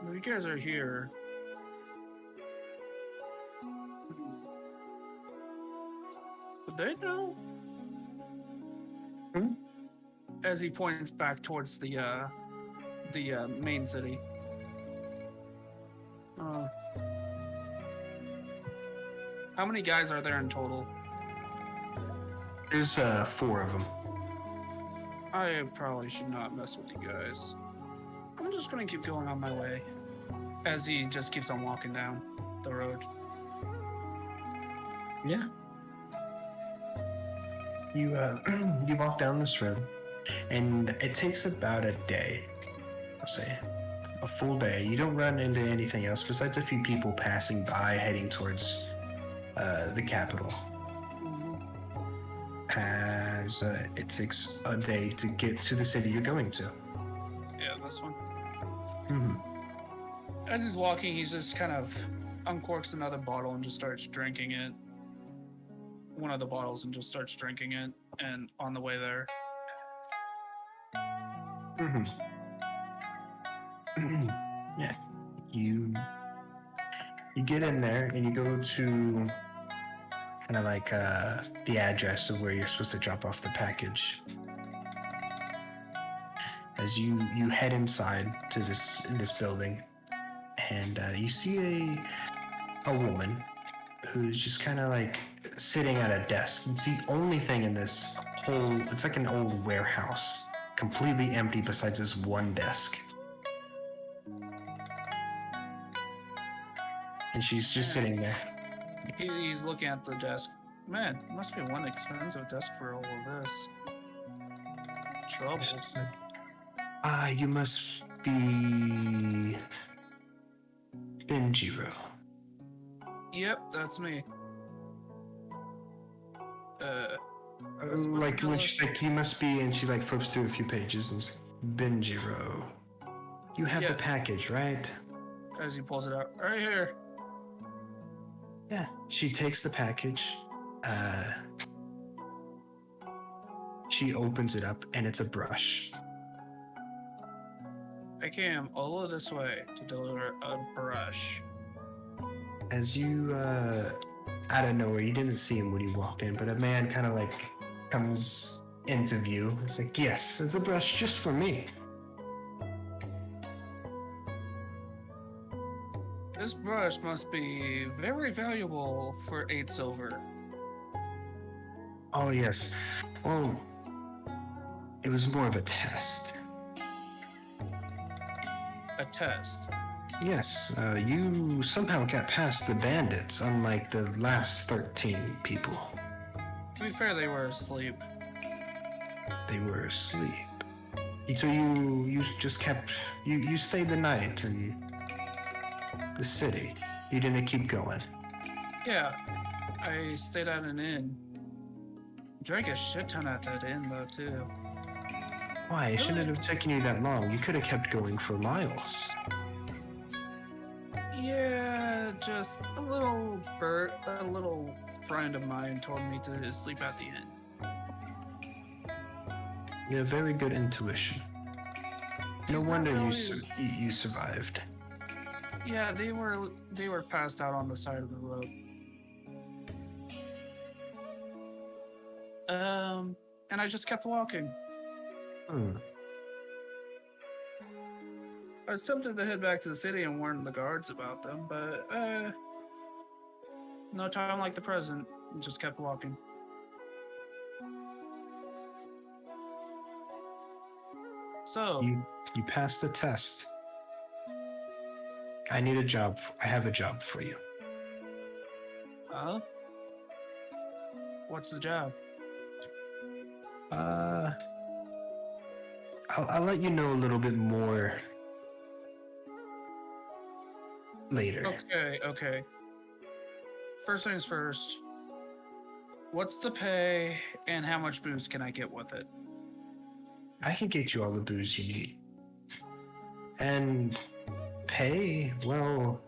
If you guys are here, would they know? Hmm? As he points back towards the main city. How many guys are there in total? There's 4 of them. I probably should not mess with you guys. I'm just gonna keep going on my way. As he just keeps on walking down the road. Yeah. You you walk down this road, and it takes about a day. I'll say a full day. You don't run into anything else besides a few people passing by heading towards the capital. As it takes a day to get to the city you're going to. Yeah, this one. Mm-hmm. As he's walking, he's just kind of uncorks another bottle and just starts drinking it. One of the bottles and just starts drinking it. And on the way there, Yeah, you get in there and you go to kind of like the address of where you're supposed to drop off the package. As you head inside to this building, and you see a woman who's just kind of like sitting at a desk. It's the only thing in this whole. It's like an old warehouse, completely empty besides this one desk. And she's just sitting there. he's looking at the desk. Man, must be one expensive desk for all of this. Trouble. You must be Banjiro. Yep, that's me. Like when she's like, you must be, and she like flips through a few pages and says, Banjiro. You have the package, right? As he pulls it out. Right here. Yeah. She takes the package. She opens it up, and it's a brush. I came all of this way to deliver a brush. As you, out of nowhere, you didn't see him when you walked in, but a man kind of like comes into view. It's like, yes, it's a brush just for me. This brush must be very valuable for 8 silver. Oh, yes. Well, it was more of a test. A test? Yes, you somehow got past the bandits, unlike the last 13 people. To be fair, they were asleep. They were asleep. So you just kept... You stayed the night in the city. You didn't keep going. Yeah, I stayed at an inn. Drank a shit ton at that inn, though, too. Why? It shouldn't have taken you that long. You could have kept going for miles. Yeah, just a little friend of mine told me to sleep at the inn. You have very good intuition. No wonder you survived. Yeah, they were passed out on the side of the road. And I just kept walking. I was tempted to head back to the city and warn the guards about them, but no time like the present. Just kept walking. So you passed the test. I need a job. I have a job for you. What's the job? I'll let you know a little bit more later. Okay. First things first. What's the pay and how much booze can I get with it? I can get you all the booze you need. And pay? Well,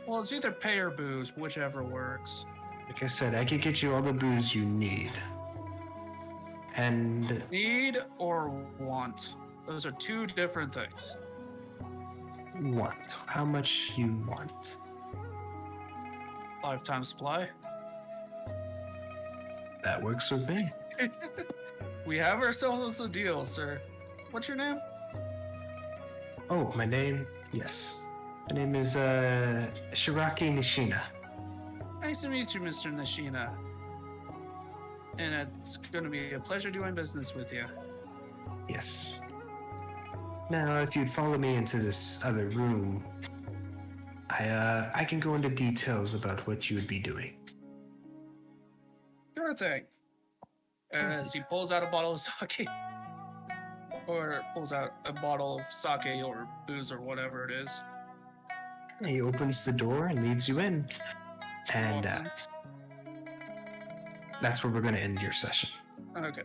Well, it's either pay or booze, whichever works. like I said, I could get you all the booze you need. And Need or want. Those are two different things. want. How much you want? Lifetime supply. That works with me. We have ourselves a deal, sir. What's your name? Oh, my name? Yes. My name is, Shiraki Nishina. Nice to meet you, Mr. Nishina. And it's going to be a pleasure doing business with you. Yes. Now, if you'd follow me into this other room, I can go into details about what you would be doing. Sure thing. As he pulls out a bottle of sake, or pulls out a bottle of sake or booze or whatever it is. He opens the door and leads you in. And that's where we're going to end your session. Okay.